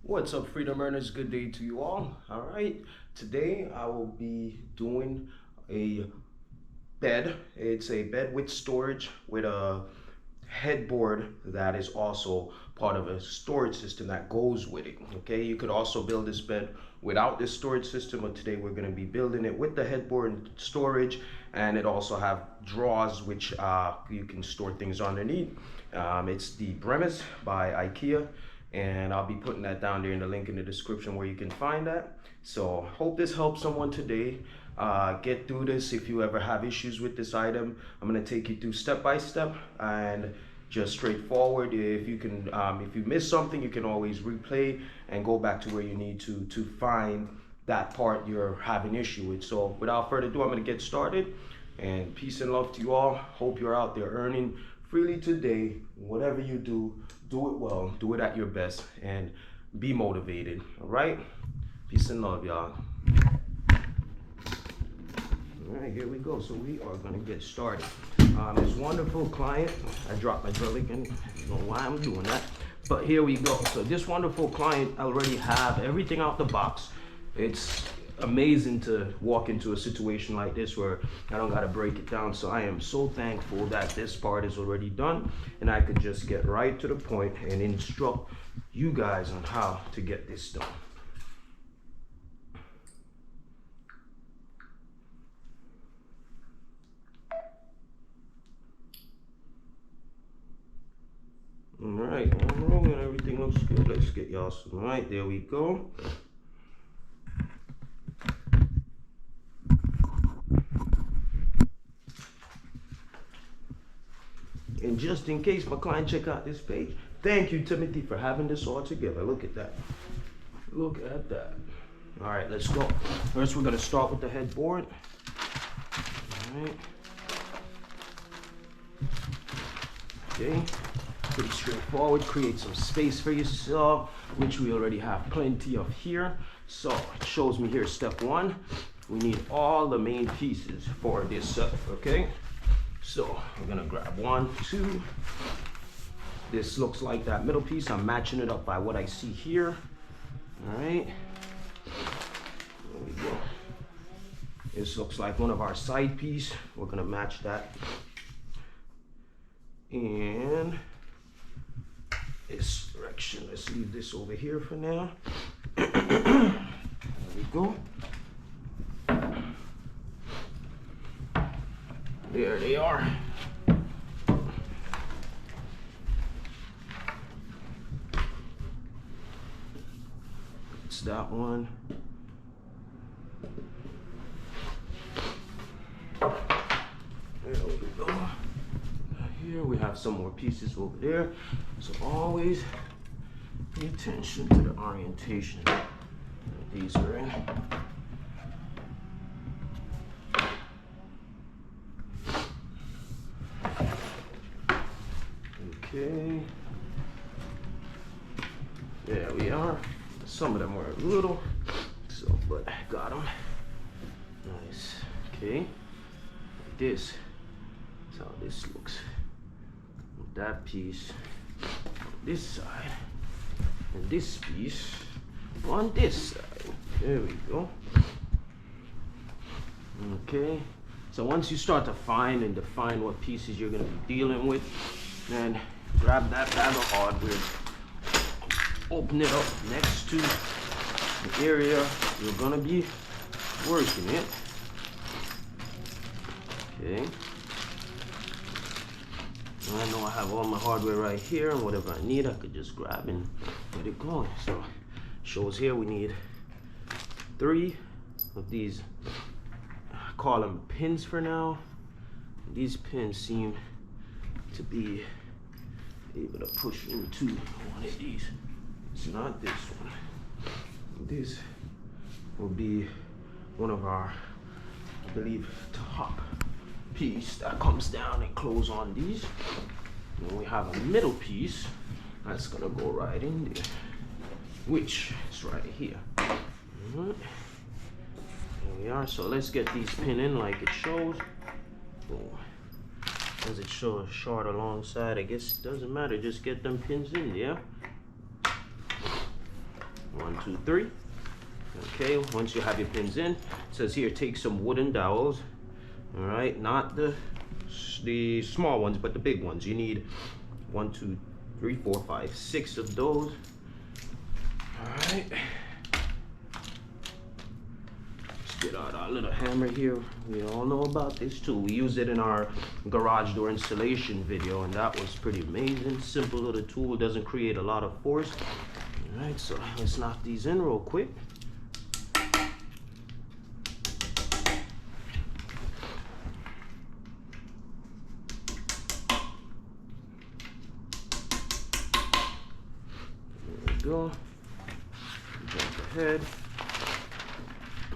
What's up, freedom earners? Good day to you all. All right, today I will be doing a bed. It's a bed with storage with a headboard that is also part of a storage system that goes with it. Okay, you could also build this bed without this storage system, but today we're going to be building it with the headboard and storage, and it also have drawers which you can store things underneath. It's the Brimnes by Ikea, and I'll be putting that down there in the link in the description where you can find that. So hope this helps someone today. Get through this. If you ever have issues with this item, I'm going to take you through step by step and just straightforward. If you can, if you miss something, you can always replay and go back to where you need to find that part you're having issue with. So without further ado, I'm going to get started, and peace and love to you all. Hope you're out there earning freely today. Whatever you do it well, do it at your best, and be motivated. All right, peace and love, y'all. All right, here we go. So we are gonna get started. This wonderful client, I dropped my drill again. I don't know why I'm doing that, but here we go. So this wonderful client already have everything out the box. It's amazing to walk into a situation like this where I don't gotta break it down. So I am so thankful that this part is already done, and I could just get right to the point and instruct you guys on how to get this done. All right, I'm rolling, everything looks good. Let's get y'all some. All right, there we go. And just in case my client check out this page, thank you, Timothy, for having this all together. Look at that. Look at that. All right, let's go. First, we're gonna start with the headboard. All right. Okay. Pretty straightforward. Create some space for yourself, which we already have plenty of here. So it shows me here, step one, we need all the main pieces for this set, okay? So we're gonna grab 1, 2. This looks like that middle piece. I'm matching it up by what I see here. All right, there we go. This looks like one of our side piece. We're gonna match that. And this direction, let's leave this over here for now. There we go. There they are. It's that one. There we go. Here we have some more pieces over there. So always pay attention to the orientation that these are in. Okay, there we are. Some of them were a little, so but I got them. Nice. Okay, this is how this looks. That piece on this side, and this piece on this side. There we go. Okay, so once you start to find and define what pieces you're going to be dealing with, then grab that bag of hardware, open it up next to the area you're going to be working it. Okay. I know I have all my hardware right here, and whatever I need, I could just grab and get it going. So, shows here we need 3 of these, I call them pins for now. These pins seem to be able to push into one of these. It's not this one. This will be one of our, I believe, top piece that comes down and close on these. And we have a middle piece that's gonna go right in there, which is right here. There we are. So let's get these pin in like it shows. Boom. Does it show a short alongside? I guess it doesn't matter, just get them pins in, yeah? 1, 2, 3. Okay, once you have your pins in, it says here, take some wooden dowels. All right, not the small ones, but the big ones. You need 1, 2, 3, 4, 5, 6 of those. All right. Let's get out our little hammer here. We all know about this too. We used it in our garage door installation video, and that was pretty amazing. Simple little tool, doesn't create a lot of force. All right, so let's knock these in real quick. Go jump ahead,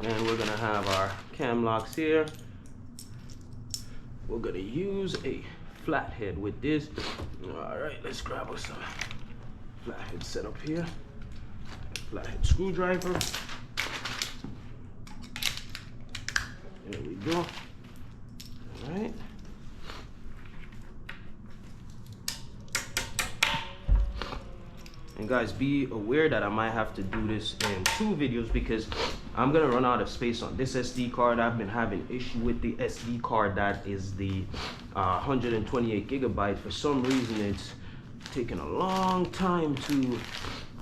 and we're gonna have our cam locks here. We're gonna use a flathead with this. All right, let's grab us a flathead setup here. Flathead screwdriver. There we go. All right. And guys, be aware that I might have to do this in 2 videos because I'm gonna run out of space on this SD card. I've been having issue with the SD card that is the 128 gigabyte. For some reason, it's taking a long time to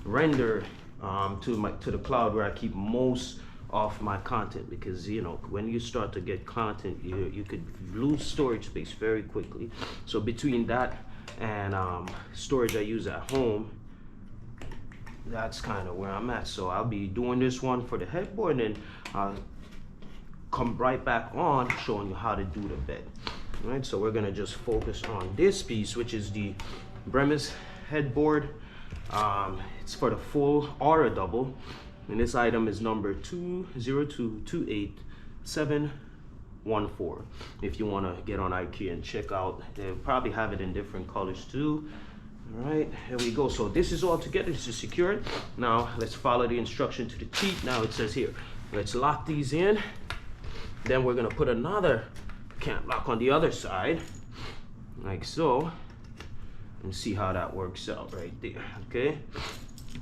render to the cloud where I keep most of my content, because you know, when you start to get content, you could lose storage space very quickly. So between that and storage I use at home, that's kind of where I'm at. So I'll be doing this one for the headboard, and I'll come right back on showing you how to do the bed. All right, so we're gonna just focus on this piece, which is the Brimnes Headboard. It's for the full or a double, and this item is number 202287114. If you want to get on Ikea and check out, they'll probably have it in different colors too. All right, here we go. So this is all together. This is secured. Now let's follow the instruction to the T. Now it says here, let's lock these in. Then we're gonna put another cam lock on the other side, like so, and see how that works out right there. Okay.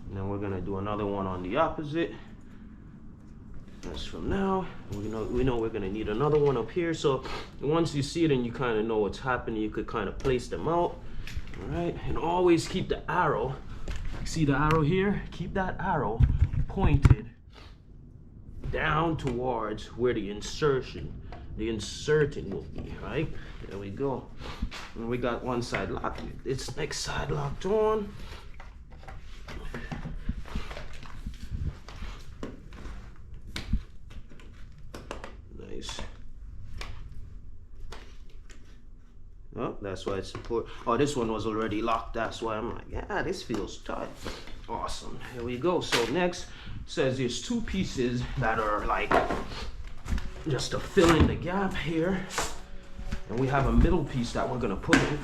And then we're gonna do another one on the opposite. As from now, we know we're gonna need another one up here. So once you see it and you kind of know what's happening, you could kind of place them out. All right, and always keep the arrow. See the arrow here? Keep that arrow pointed down towards where the inserting will be. Right? There we go. And we got one side locked. It's next side locked on. Nice. Oh, that's why it's support. Oh, this one was already locked. That's why I'm like, yeah, this feels tight. Awesome. Here we go. So next says there's 2 pieces that are like just to fill in the gap here, and we have a middle piece that we're gonna put in.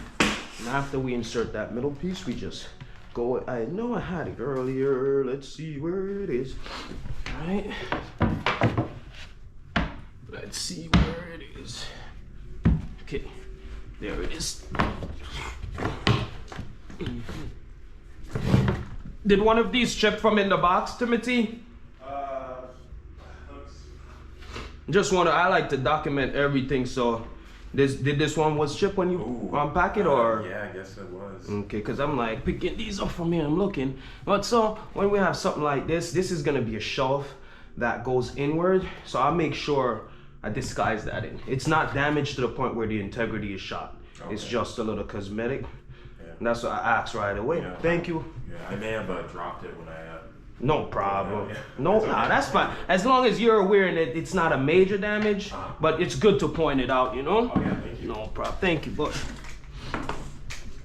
And after we insert that middle piece, we just go. I know I had it earlier. Let's see where it is. All right. Let's see where it is. Okay. There it is. Did one of these chip from in the box, Timothy? Just I like to document everything. So, did this one was chip when you unpack it, or? Yeah, I guess it was. Okay, cause I'm like picking these up from here. I'm looking, but so when we have something like this is gonna be a shelf that goes inward. So I'll make sure I disguise that in. It's not damaged to the point where the integrity is shot. Okay. It's just a little cosmetic. Yeah. And that's what I asked right away. Yeah, thank you. Yeah, I may have dropped it when I. No problem. No, that's fine. As long as you're aware that it's not a major damage, but it's good to point it out, you know? Oh, yeah, thank you. No problem. Thank you, bud.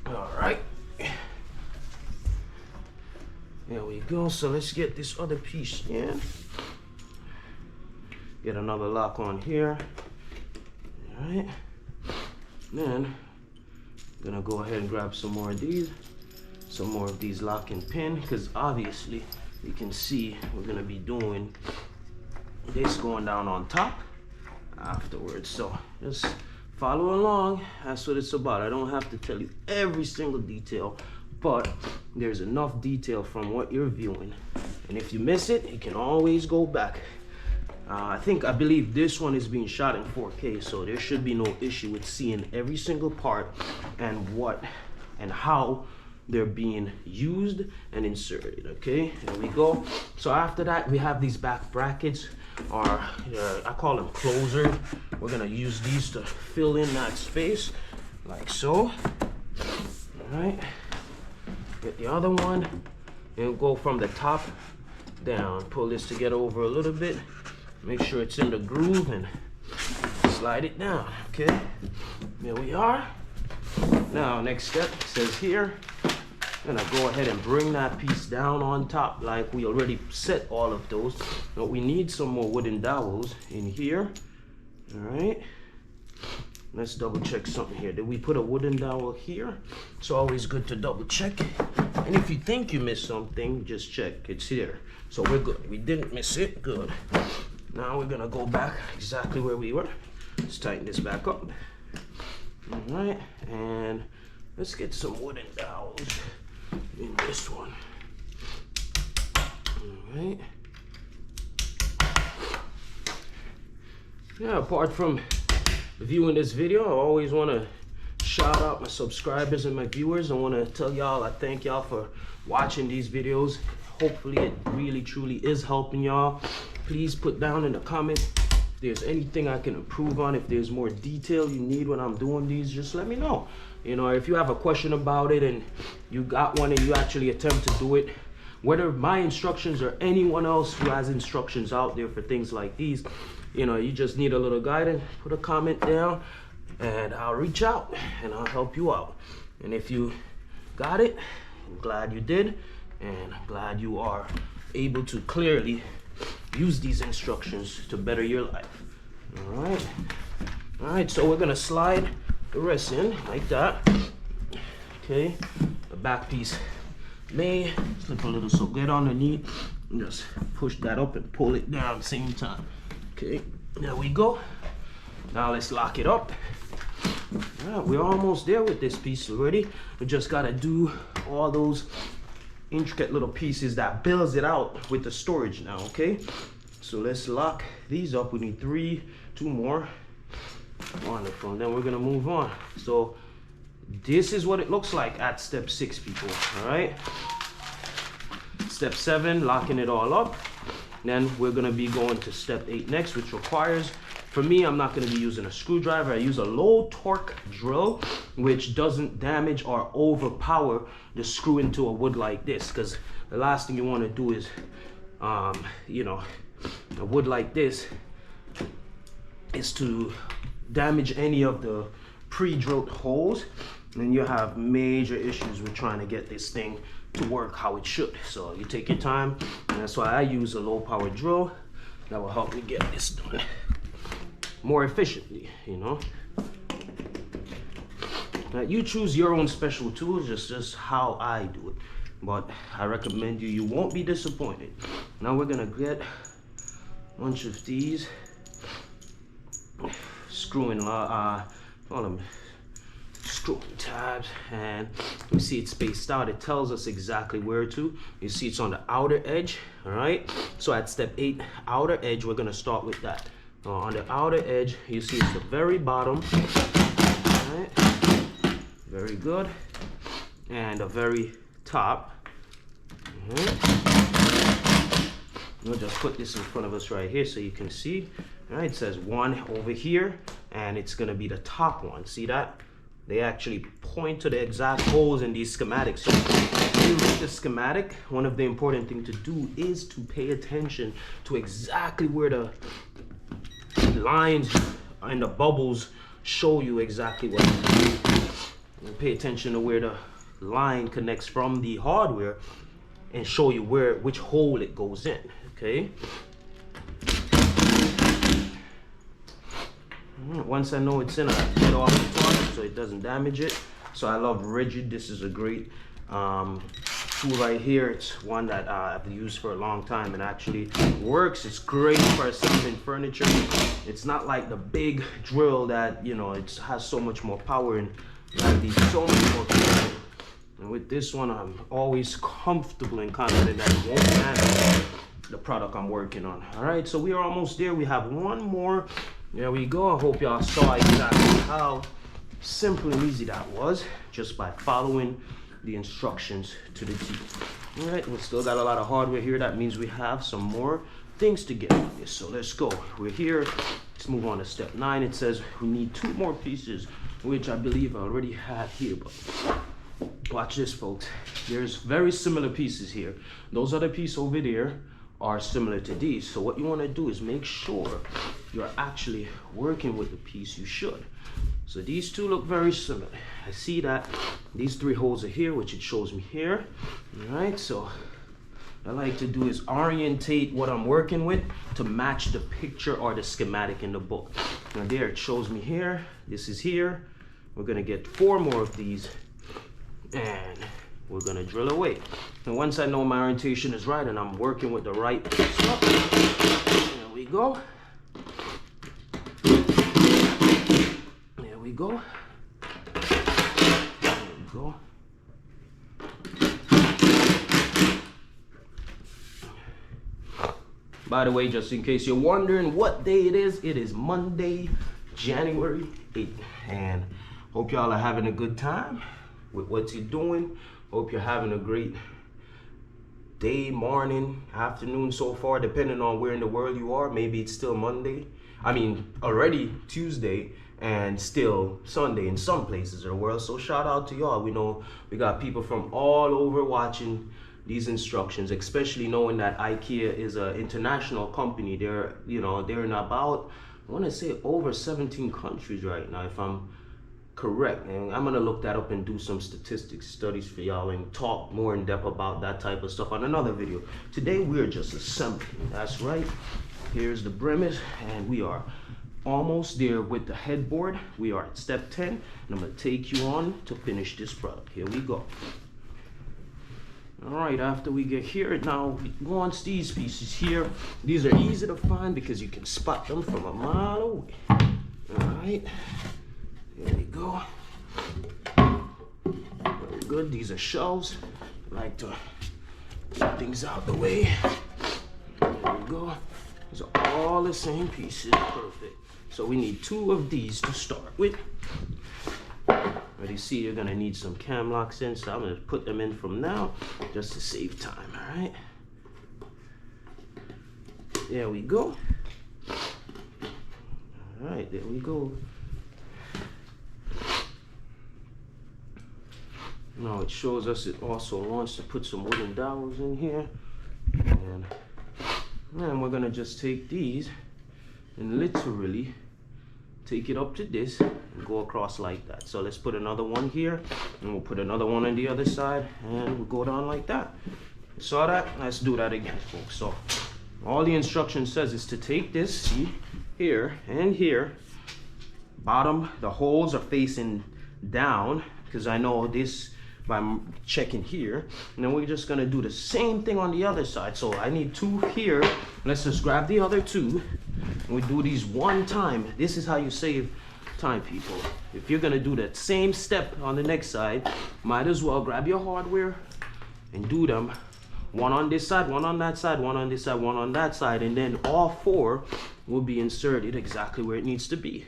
All right. There we go. So let's get this other piece in. Get another lock on here. All right. Then I'm gonna go ahead and grab some more of these locking pin, because obviously you can see we're gonna be doing this going down on top afterwards. So just follow along. That's what it's about. I don't have to tell you every single detail, but there's enough detail from what you're viewing And if you miss it, you can always go back. I believe this one is being shot in 4K, so there should be no issue with seeing every single part and what and how they're being used and inserted. Okay, there we go. So after that, we have these back brackets, or I call them closer. We're gonna use these to fill in that space, like so. All right, get the other one, and go from the top down. Pull this together over a little bit. Make sure it's in the groove and slide it down. Okay, there we are. Now, next step says here, I'm gonna go ahead and bring that piece down on top like we already set all of those. But we need some more wooden dowels in here. All right, let's double check something here. Did we put a wooden dowel here? It's always good to double check. And if you think you missed something, just check, it's here. So we're good, we didn't miss it, good. Now we're gonna go back exactly where we were. Let's tighten this back up. All right, and let's get some wooden dowels in this one. All right. Yeah, apart from viewing this video, I always want to shout out my subscribers and my viewers. I want to tell y'all I thank y'all for watching these videos. Hopefully it really truly is helping y'all. Please put down in the comments if there's anything I can improve on. If there's more detail you need when I'm doing these, just let me know. You know, if you have a question about it and you got one and you actually attempt to do it, whether my instructions or anyone else who has instructions out there for things like these, you know, you just need a little guidance, put a comment down and I'll reach out and I'll help you out. And if you got it, I'm glad you did, and I'm glad you are able to clearly use these instructions to better your life. All right, so we're gonna slide the rest in like that. Okay, the back piece may slip a little, so get underneath and just push that up and pull it down at the same time. Okay, there we go. Now let's lock it up. All right, we're almost there with this piece already. We just gotta do all those intricate little pieces that builds it out with the storage now. Okay, so let's lock these up. We need two more. Wonderful. And then we're gonna move on. So this is what it looks like at step 6, people. All right, step 7, locking it all up. Then we're gonna be going to step 8 next, which requires, for me, I'm not gonna be using a screwdriver. I use a low torque drill, which doesn't damage or overpower the screw into a wood like this, because the last thing you want to do is, you know, a wood like this is to damage any of the pre-drilled holes, and you have major issues with trying to get this thing to work how it should. So you take your time, and that's why I use a low power drill that will help me get this done more efficiently, you know. Now you choose your own special tools, just how I do it, but I recommend you won't be disappointed. Now we're gonna get a bunch of these screwing tabs, and you see it's spaced out. It tells us exactly where to. You see it's on the outer edge. All right, so at step 8, outer edge, we're gonna start with that. On the outer edge, you see it's the very bottom. All right, very good. And the very top. We'll just put this in front of us right here so you can see. All right, it says 1 over here, and it's gonna be the top one. See that? They actually point to the exact holes in these schematics. So when you read the schematic, one of the important things to do is to pay attention to exactly where the lines and the bubbles show you exactly what to do. And pay attention to where the line connects from the hardware and show you which hole it goes in. Okay. Once I know it's in, I get off the part so it doesn't damage it. So I love Rigid. This is a great tool right here. It's one that I've used for a long time and actually works. It's great for assembling furniture. It's not like the big drill that, you know, it has so much more power and you gotta be so much more careful. And with this one, I'm always comfortable and confident that it won't damage the product I'm working on. All right, so we are almost there. We have one more. There we go. I hope y'all saw exactly how simple and easy that was, just by following the instructions to the T. All right, we still got a lot of hardware here. That means we have some more things to get on this. So let's go. We're here. Let's move on to step 9. It says we need 2 more pieces, which I believe I already have here, but watch this, folks. There's very similar pieces here. Those other pieces over there are similar to these. So what you want to do is make sure you're actually working with the piece you should. So these 2 look very similar. I see that these 3 holes are here, which it shows me here. All right, so what I like to do is orientate what I'm working with to match the picture or the schematic in the book. Now there it shows me here. This is here. We're gonna get 4 more of these, and we're gonna drill away. And once I know my orientation is right and I'm working with the right stuff, there we go. There we go. There we go. By the way, just in case you're wondering what day it is Monday, January 8th. And hope y'all are having a good time with what you're doing. Hope you're having a great day, morning, afternoon so far, depending on where in the world you are. Maybe it's still Monday. I mean, already Tuesday and still Sunday in some places of the world. So shout out to y'all. We know we got people from all over watching these instructions, especially knowing that Ikea is an international company. They're in about, I want to say, over 17 countries right now, if I'm correct. And I'm gonna look that up and do some statistics studies for y'all and talk more in depth about that type of stuff on another video. Today we're just assembling. That's right. Here's the Brimnes, and we are almost there with the headboard. We are at step 10, and I'm gonna take you on to finish this product. Here we go. All right, after we get here, now once these pieces here, these are easy to find because you can spot them from a mile away. All right, there we go. Very good. These are shelves. I like to get things out the way. There we go. These are all the same pieces. Perfect. So we need 2 of these to start with. Already see you're gonna need some cam locks in, so I'm gonna put them in from now just to save time. All right, there we go. All right, there we go. Now it shows us it also wants to put some wooden dowels in here, and then we're gonna just take these and literally take it up to this and go across like that. So let's put another one here, and we'll put another one on the other side, and we'll go down like that. Saw that? Let's do that again, folks. So all the instruction says is to take this, see, here and here. Bottom, the holes are facing down, because I know this by checking here. And then we're just gonna do the same thing on the other side. So I need 2 here. Let's just grab the other 2. We do these one time. This is how you save time, people. If you're gonna do that same step on the next side, might as well grab your hardware and do them. One on this side, one on that side, one on this side, one on that side, and then all 4 will be inserted exactly where it needs to be.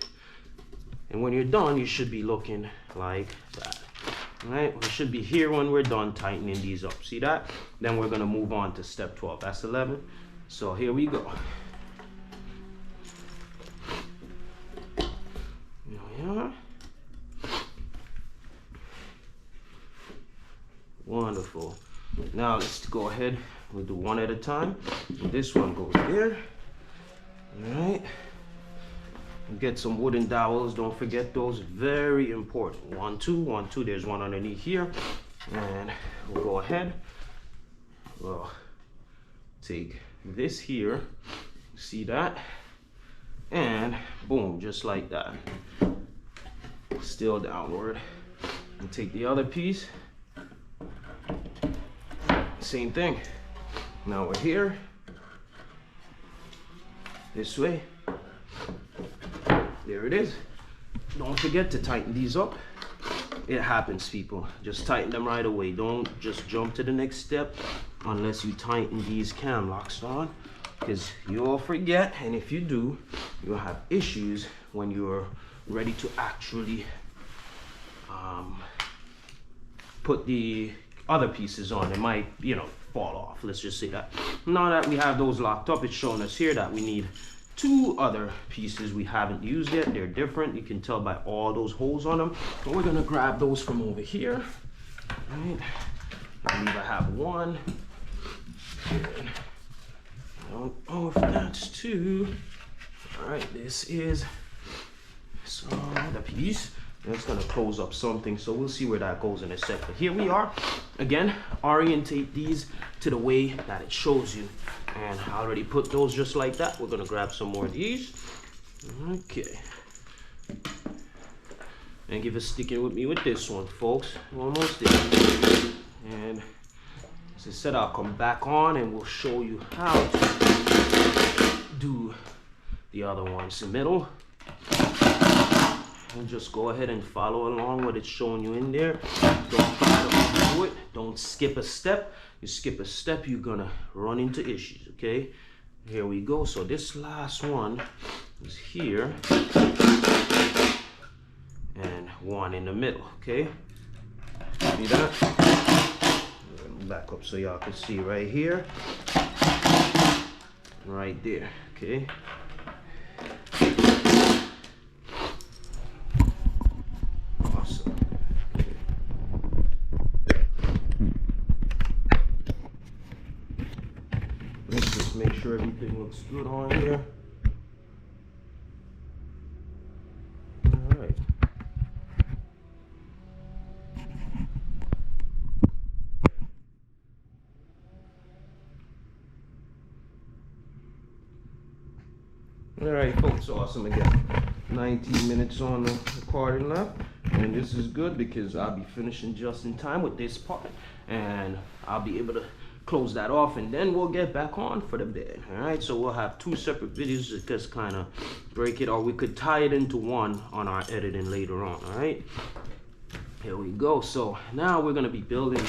And when you're done, you should be looking like that. All right, we should be here when we're done tightening these up. See that? Then we're gonna move on to step 12. That's 11. So here we go. Here we are. Wonderful. Now let's go ahead. We'll do one at a time. This one goes there. All right. Get some wooden dowels. Don't forget those. Very important. 1, 2, 1, 2. There's one underneath here. And we'll go ahead. We'll take this here. See that? And boom, just like that. Still downward. And take the other piece. Same thing. Now we're here. This way. There it is. Don't forget to tighten these up. it happens, people. Just tighten them right away. Don't just jump to the next step unless you tighten these cam locks on, because you'll forget, and if you do, you'll have issues when you're ready to actually put the other pieces on. It might, you know, fall off. Let's just say that. Now that we have those locked up, it's showing us here that we need 2 other pieces we haven't used yet. They're different. You can tell by all those holes on them. But we're gonna grab those from over here. Right. I believe I have 1. I don't know if that's 2. All right, this is the piece. And it's gonna close up something, so we'll see where that goes in a sec. But here we are. Again, orientate these to the way that it shows you. And I already put those just like that. We're gonna grab some more of these. Okay. And give us sticking with me with this one, folks. Almost there. And as I said, I'll come back on and we'll show you how to do the other ones. The middle. And just go ahead and follow along what it's showing you in there. Don't try to do it. Don't skip a step. You skip a step, you're gonna run into issues, okay? Here we go. So this last one is here. And 1 in the middle, okay? See that? Back up so y'all can see right here. Right there, okay? Make sure everything looks good on here. All right. All right, folks, awesome again. 19 minutes on the recording left. And this is good because I'll be finishing just in time with this part. And I'll be able to close that off, and then we'll get back on for the bed. All right, so we'll have 2 separate videos to just kind of break it, or we could tie it into one on our editing later on. All right, here we go. So now we're gonna be building,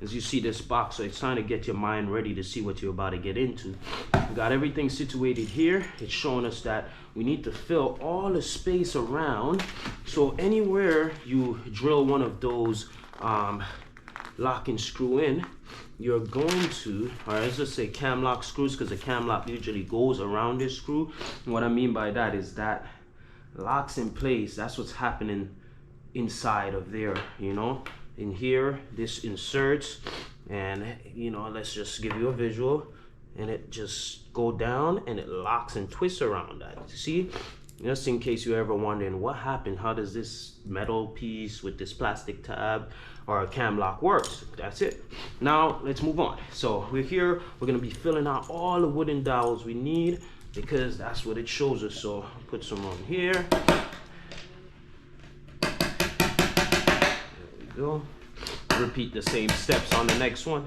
as you see this box, so it's trying to get your mind ready to see what you're about to get into. We got everything situated here. It's showing us that we need to fill all the space around, so anywhere you drill one of those lock and screw in, you're going to, or let's just say cam lock screws, because the cam lock usually goes around this screw. And what I mean by that is that locks in place. That's what's happening inside of there, you know. In here, this inserts, and you know, let's just give you a visual, and it just go down and it locks and twists around that. See, just in case you're ever wondering what happened, how does this metal piece with this plastic tab or a cam lock works? That's it. Now let's move on. So we're here, we're gonna be filling out all the wooden dowels we need, because that's what it shows us. So put some on here. There we go. Repeat the same steps on the next one.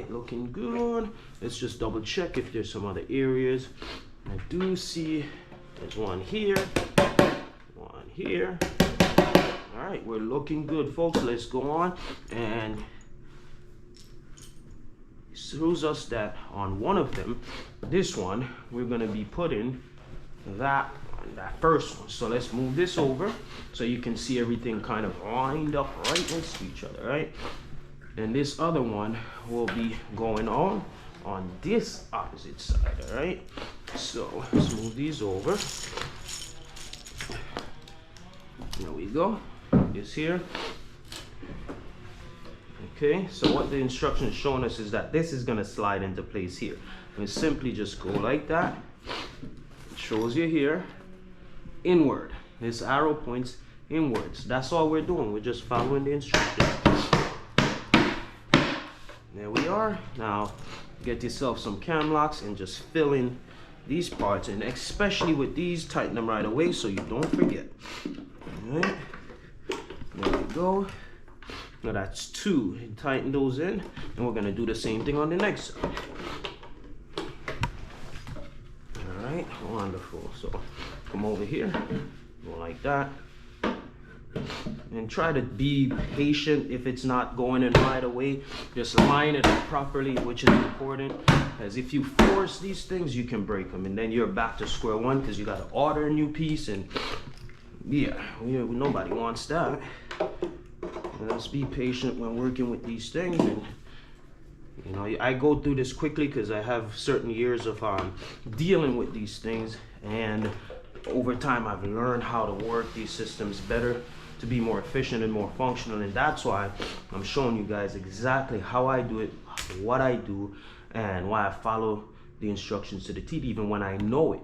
Looking good. Let's just double check if there's some other areas. I do see there's one here, one here. All right, we're looking good, folks. Let's go on, and it shows us that on one of them, this one, we're gonna be putting that first one. So let's move this over so you can see everything kind of lined up right next to each other, right? And this other one will be going on this opposite side. All right, so let's move these over. There we go. This here. Okay, so what the instruction is showing us is that this is going to slide into place here, and simply just go like that. It shows you here inward. This arrow points inwards. That's all we're doing. We're just following the instructions. There we are. Now get yourself some cam locks and just fill in these parts, and especially with these, tighten them right away so you don't forget. All right, there we go. Now that's 2. And tighten those in, and we're gonna do the same thing on the next side. Wonderful. So come over here, go like that. And try to be patient if it's not going in right away. Just line it up properly, which is important. As if you force these things, you can break them, and then you're back to square one because you got to order a new piece. And yeah, nobody wants that. Let's be patient when working with these things. And you know, I go through this quickly because I have certain years of dealing with these things, and over time I've learned how to work these systems better to be more efficient and more functional. And that's why I'm showing you guys exactly how I do it, what I do, and why I follow the instructions to the T, even when I know it.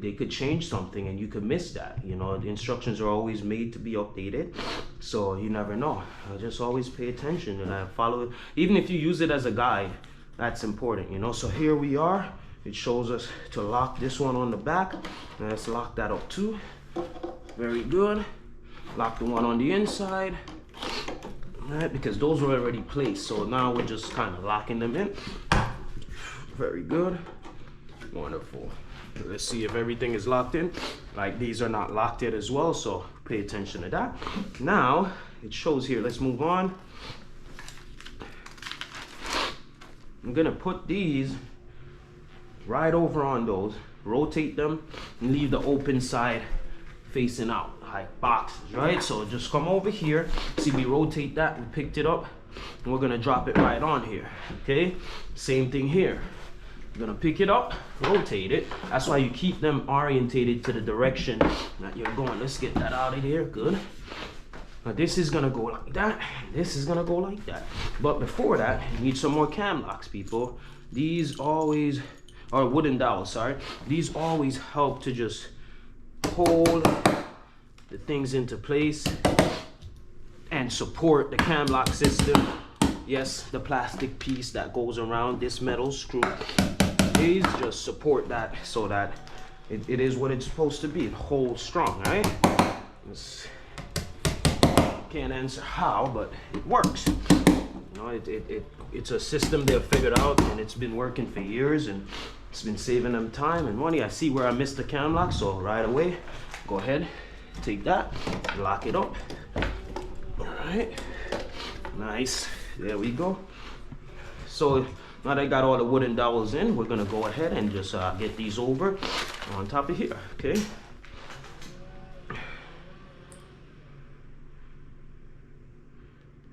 They could change something and you could miss that. You know, the instructions are always made to be updated, so you never know. I just always pay attention and I follow it. Even if you use it as a guide, that's important, you know. So here we are. It shows us to lock this one on the back. Let's lock that up too. Very good. Lock the one on the inside. All right, because those were already placed, so now we're just kind of locking them in. Very good. Wonderful. Let's see if everything is locked in. Like, these are not locked yet as well, so pay attention to that. Now it shows here. Let's move on. I'm gonna put these right over on those, rotate them, and leave the open side facing out like boxes, right? So just come over here. See, we rotate that, we picked it up, and we're gonna drop it right on here. Okay, same thing here. You're gonna pick it up, rotate it. That's why you keep them orientated to the direction that you're going. Let's get that out of here. Good. Now this is gonna go like that, this is gonna go like that. But before that, you need some more cam locks, people. These always, or wooden dowels, sorry. These always help to just hold the things into place and support the cam lock system. Yes, the plastic piece that goes around this metal screw. These just support that so that it is what it's supposed to be. It holds strong, right? Can't answer how, but it works. You know, it's a system they've figured out, and it's been working for years, and it's been saving them time and money. I see where I missed the cam lock, so right away, go ahead, take that, lock it up. All right, nice. There we go. So now that I got all the wooden dowels in, we're gonna go ahead and just get these over on top of here, okay?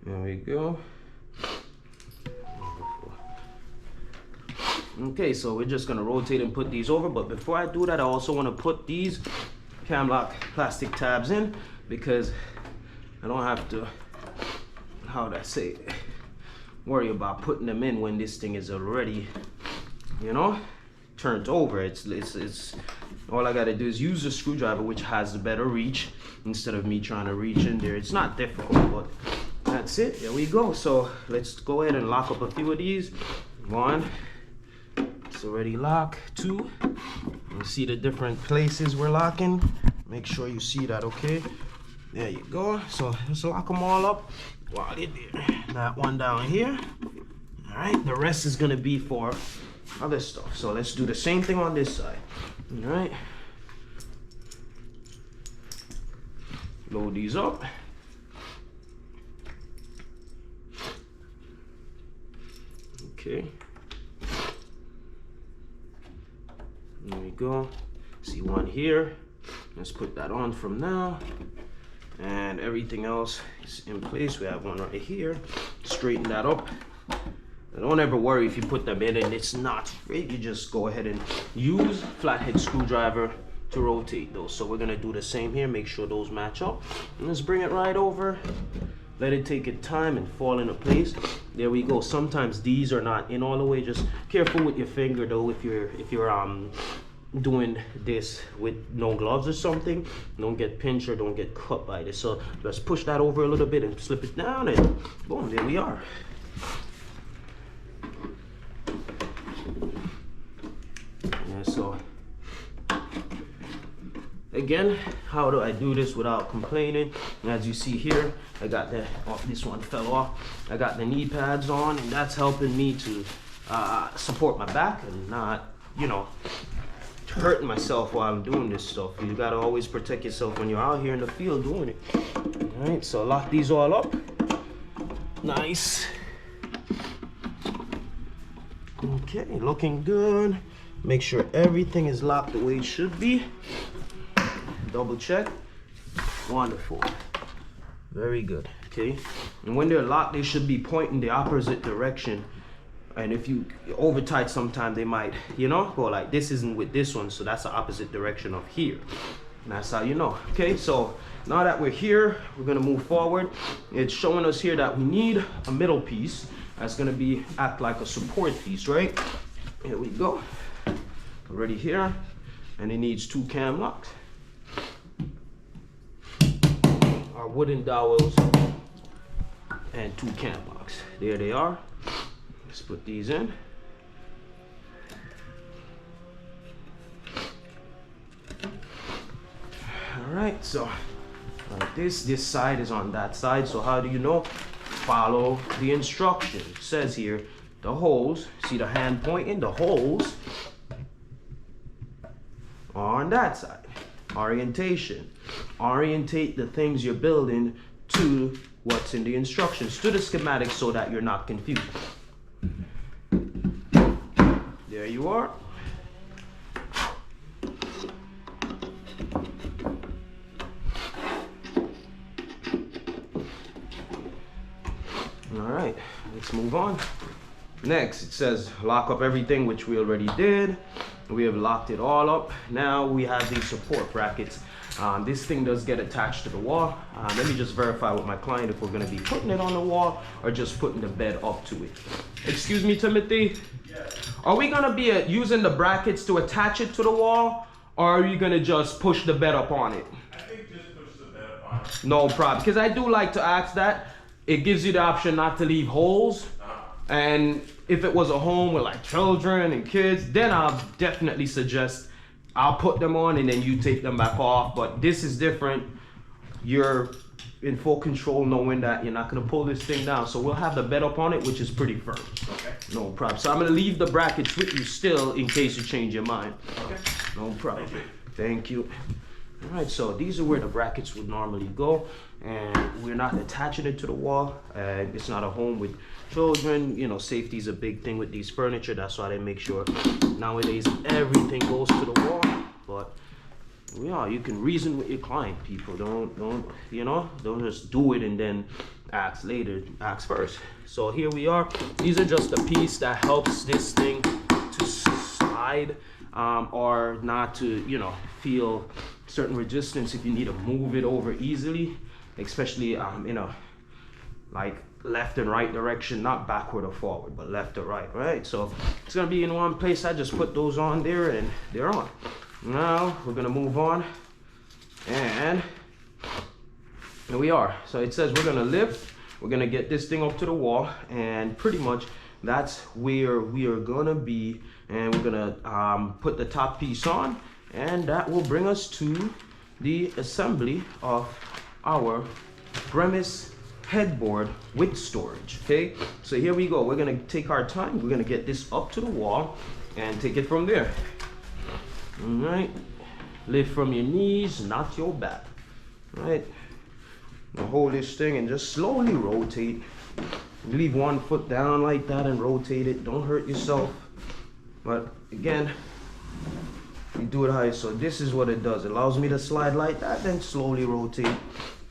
There we go. Okay, so we're just gonna rotate and put these over, but before I do that, I also wanna put these cam lock plastic tabs in because I don't have to, how would I say it, worry about putting them in when this thing is already, you know, turned over. It's all I gotta do is use a screwdriver, which has a better reach instead of me trying to reach in there. It's not difficult, but that's it. There we go. So let's go ahead and lock up a few of these. One, it's already locked. Two, you see the different places we're locking. Make sure you see that, okay? There you go. So let's lock them all up while they're there. That one down here. All right, the rest is gonna be for other stuff. So let's do the same thing on this side. All right. Load these up. Okay. There we go. See one here. Let's put that on from now. And everything else is in place. We have one right here. Straighten that up. Don't ever worry if you put them in and it's not straight. You just go ahead and use flathead screwdriver to rotate those. So we're gonna do the same here. Make sure those match up. And let's bring it right over. Let it take its time and fall into place. There we go. Sometimes these are not in all the way. Just careful with your finger though. If you're doing this with no gloves or something, don't get pinched or don't get cut by this. So let's push that over a little bit and slip it down, and boom, there we are. Yeah, so again, how do I do this without complaining? And as you see here, I got the, oh, this one fell off. I got the knee pads on, and that's helping me to support my back and not, you know, hurting myself while I'm doing this stuff. You gotta always protect yourself when you're out here in the field doing it. All right, so lock these all up. Nice. Okay, looking good. Make sure everything is locked the way it should be. Double check. Wonderful. Very good. Okay, and when they're locked, they should be pointing the opposite direction. And if you over tight, sometimes they might, you know, go like this isn't with this one, so that's the opposite direction of here. And that's how you know. Okay, so now that we're here, we're gonna move forward. It's showing us here that we need a middle piece that's gonna be act like a support piece, right? Here we go. Already here, and it needs 2 cam locks. Our wooden dowels and 2 cam locks. There they are. Let's put these in. All right, so like this side is on that side. So how do you know? Follow the instruction. It says here, the holes, see the hand pointing, the holes are on that side. Orientation. Orientate the things you're building to what's in the instructions, to the schematics, so that you're not confused. There you are. All right, let's move on. Next, it says lock up everything, which we already did. We have locked it all up. Now we have these support brackets. This thing does get attached to the wall. Let me just verify with my client if we're gonna be putting it on the wall or just putting the bed up to it. Excuse me, Timothy? Yes. Are we gonna be using the brackets to attach it to the wall, or are you gonna just push the bed up on it? I think just push the bed up on it. No problem, because I do like to ask that. It gives you the option not to leave holes. And if it was a home with like children and kids, then I'll definitely suggest I'll put them on and then you take them back off. But this is different. You're in full control knowing that you're not gonna pull this thing down. So we'll have the bed up on it, which is pretty firm. Okay. No problem. So I'm gonna leave the brackets with you still in case you change your mind. Okay. No problem. Thank you. All right, so these are where the brackets would normally go, and we're not attaching it to the wall. It's not a home with children. You know, safety is a big thing with these furniture. That's why they make sure nowadays everything goes to the wall. But yeah, you can reason with your client, people. Don't you know? Don't just do it and then ask later. Ask first. So here we are. These are just a piece that helps this thing to slide, or not to, you know, feel certain resistance if you need to move it over easily, especially in a like left and right direction, not backward or forward, but left or right, right? So it's gonna be in one place. I just put those on there and they're on. Now we're gonna move on, and here we are. So it says we're gonna lift, we're gonna get this thing up to the wall, and pretty much that's where we are gonna be. And we're gonna put the top piece on, and that will bring us to the assembly of our Brimnes headboard with storage. Okay, so here we go. We're gonna take our time. We're gonna get this up to the wall and take it from there. All right, lift from your knees, not your back. All right, now hold this thing and just slowly rotate. Leave one foot down like that and rotate it. Don't hurt yourself. But again, you do it high. So this is what it does. It allows me to slide like that, then slowly rotate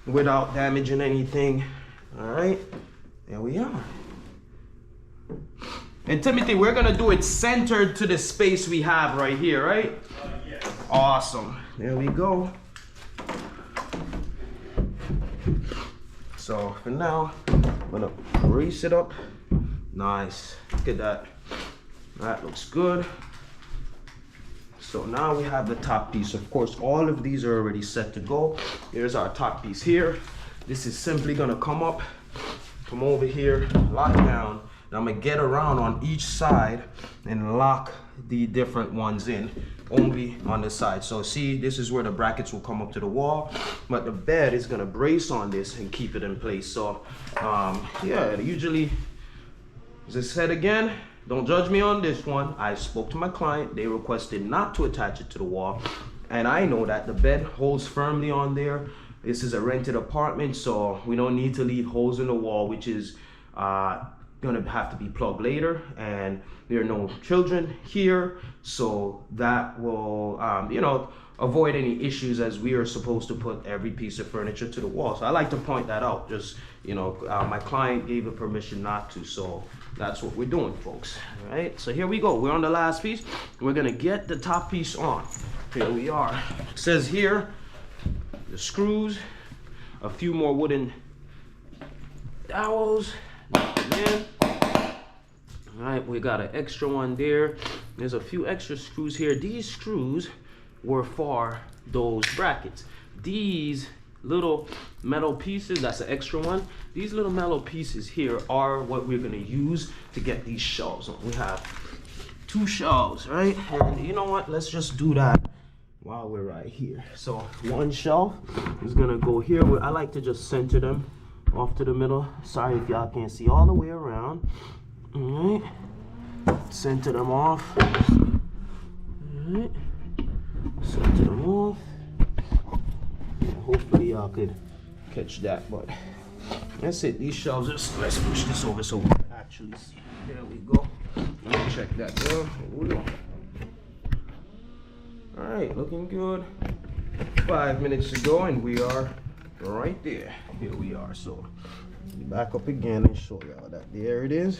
without damaging anything. All right, there we are. And Timothy, we're gonna do it centered to the space we have right here, right? Yes. Awesome. There we go. So for now, I'm gonna brace it up. Nice. Look at that. That looks good. So now we have the top piece. Of course, all of these are already set to go. Here's our top piece here. This is simply gonna come up, come over here, lock down. Now I'm gonna get around on each side and lock the different ones in, only on the side. So see, this is where the brackets will come up to the wall, but the bed is gonna brace on this and keep it in place. So yeah, usually, as I said again, Don't judge me on this one. I spoke to my client. They requested not to attach it to the wall. And I know that the bed holds firmly on there. This is a rented apartment, so we don't need to leave holes in the wall, which is gonna have to be plugged later. And there are no children here, so that will, you know, avoid any issues, as we are supposed to put every piece of furniture to the wall. So I like to point that out. Just, you know, my client gave a permission not to, so that's what we're doing, folks. All right, so here we go. We're on the last piece. We're gonna get the top piece on. Here we are. It says here, the screws, a few more wooden dowels. All right, we got an extra one there. There's a few extra screws here. These screws were for those brackets. These little metal pieces, that's an extra one. These little metal pieces here are what we're gonna use to get these shelves on. We have 2 shelves, right? And you know what? Let's just do that while we're right here. So one shelf is gonna go here. I like to just center them off to the middle. Sorry if y'all can't see all the way around. All right, center them off. All right, center them off. Yeah, hopefully y'all could catch that, but that's it. These shelves, let's push this over so we can actually see. There we go. Let me check that down. Here we go. All right, looking good. 5 minutes to go, and we are right there. Here we are. So back up again and show y'all that. There it is.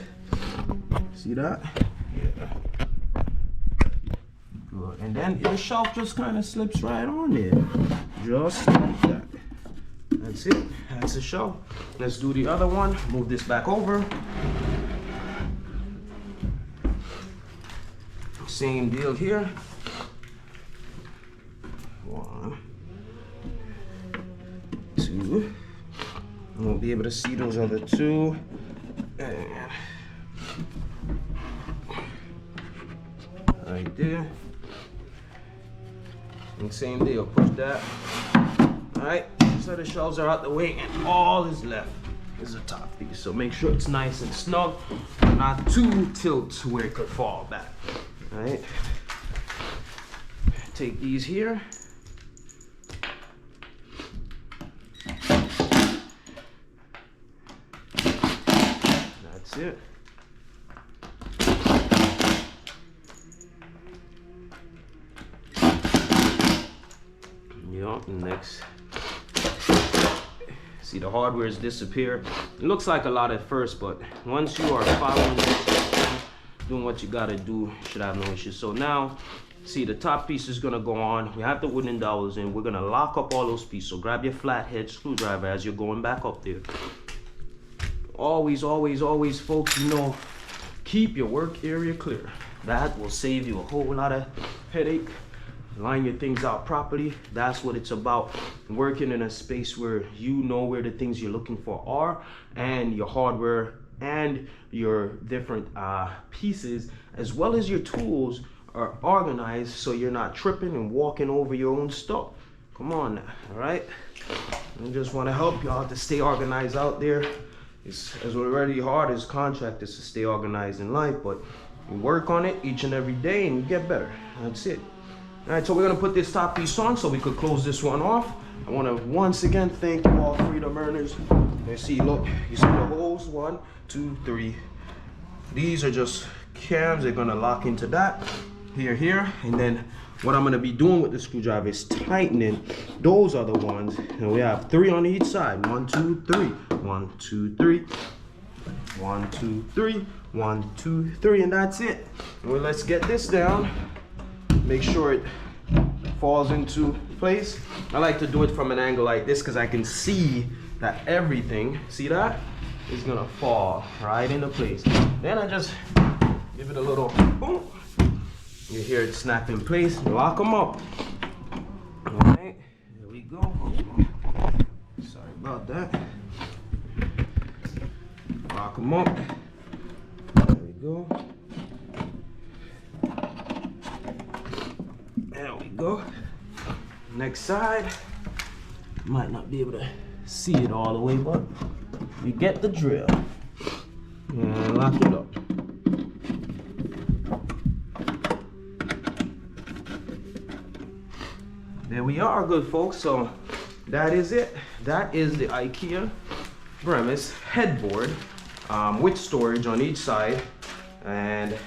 See that? Yeah. Good. And then your shelf just kind of slips right on there. Just like that. That's it. That's the shelf. Let's do the other one. Move this back over. Same deal here. 1, 2. I won't be able to see those other 2. And right there. And same deal, push that. Alright, so the shelves are out the way, and all is left is the top piece. So make sure it's nice and snug, not too tilt where it could fall back. Alright. Take these here. That's it. Yup, next. See, the hardware has disappeared. It looks like a lot at first, but once you are following this, doing what you gotta do, you should have no issues. So now, see, the top piece is gonna go on. We have the wooden dowels in. We're gonna lock up all those pieces. So grab your flathead screwdriver as you're going back up there. Always, always, always, folks, you know, keep your work area clear. That will save you a whole lot of headache. Line your things out properly. That's what it's about. Working in a space where you know where the things you're looking for are, and your hardware and your different pieces, as well as your tools, are organized so you're not tripping and walking over your own stuff. Come on now, all right? I just want to help y'all to stay organized out there. It's already hard as contractors to stay organized in life, but you work on it each and every day and you get better. That's it. All right, so we're gonna put this top piece on so we could close this one off. I wanna once again thank you all freedom earners. You see, look, you see the holes, 1, 2, 3. These are just cams, they're gonna lock into that, here, and then what I'm gonna be doing with the screwdriver is tightening those other ones. And we have 3 on each side. 1, 2, 3. 1, 2, 3. 1, 2, 3. 1, 2, 3, and that's it. Well, let's get this down. Make sure it falls into place. I like to do it from an angle like this because I can see that everything, see that, is gonna fall right into place. Then I just give it a little boom. You hear it snap in place, lock them up. All right, here we go. Sorry about that. Lock them up. There we go. There we go. Next side. Might not be able to see it all the way, but you get the drill. And lock it up. we are, good folks. So that is it. That is the Ikea Brimnes Headboard with storage on each side, and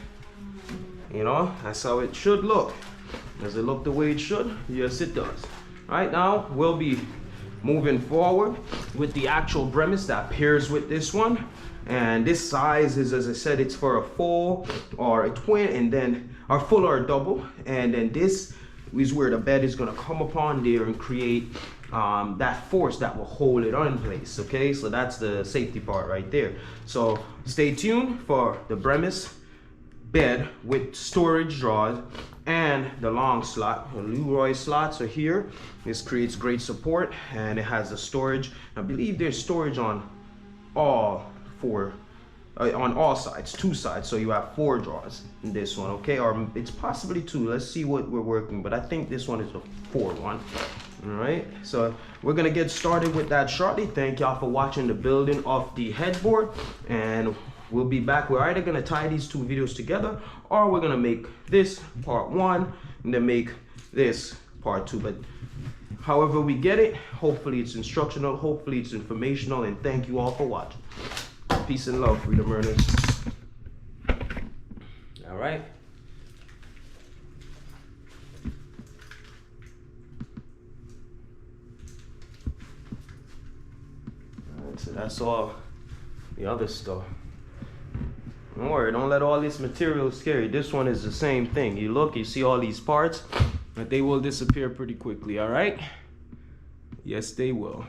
you know, that's how it should look. Does it look the way it should? Yes, it does. Right now, we'll be moving forward with the actual Brimnes that pairs with this one. And this size is, as I said, it's for a full or a twin, and then our full or a double. And then this is where the bed is gonna come upon there and create that force that will hold it in place. Okay, so that's the safety part right there. So stay tuned for the Brimnes bed with storage drawers and the long slot. The Leroy slots are here. This creates great support, and it has the storage. I believe there's storage on all four, on all sides, 2 sides. So you have 4 drawers in this one, okay? Or it's possibly 2. Let's see what we're working, but I think this one is a 4 one. All right, so we're gonna get started with that shortly. Thank y'all for watching the building of the headboard, and we'll be back. We're either gonna tie these 2 videos together, or we're gonna make this part 1 and then make this part 2. But however we get it, hopefully it's instructional, hopefully it's informational, and thank you all for watching. Peace and love, freedom earners. All right. So that's all the other stuff. Don't worry, don't let all this material scare you. This one is the same thing. You look, you see all these parts, but they will disappear pretty quickly, all right? Yes, they will.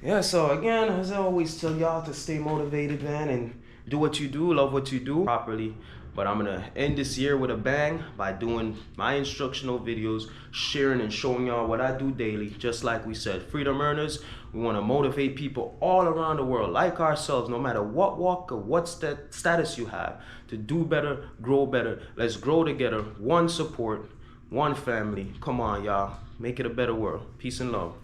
Yeah, so again, as I always tell y'all, to stay motivated, man, and do what you do, love what you do properly. But I'm gonna end this year with a bang by doing my instructional videos, sharing and showing y'all what I do daily. Just like we said, freedom earners, we wanna motivate people all around the world, like ourselves, no matter what walk or what status you have, to do better, grow better. Let's grow together, one support, one family. Come on, y'all, make it a better world. Peace and love.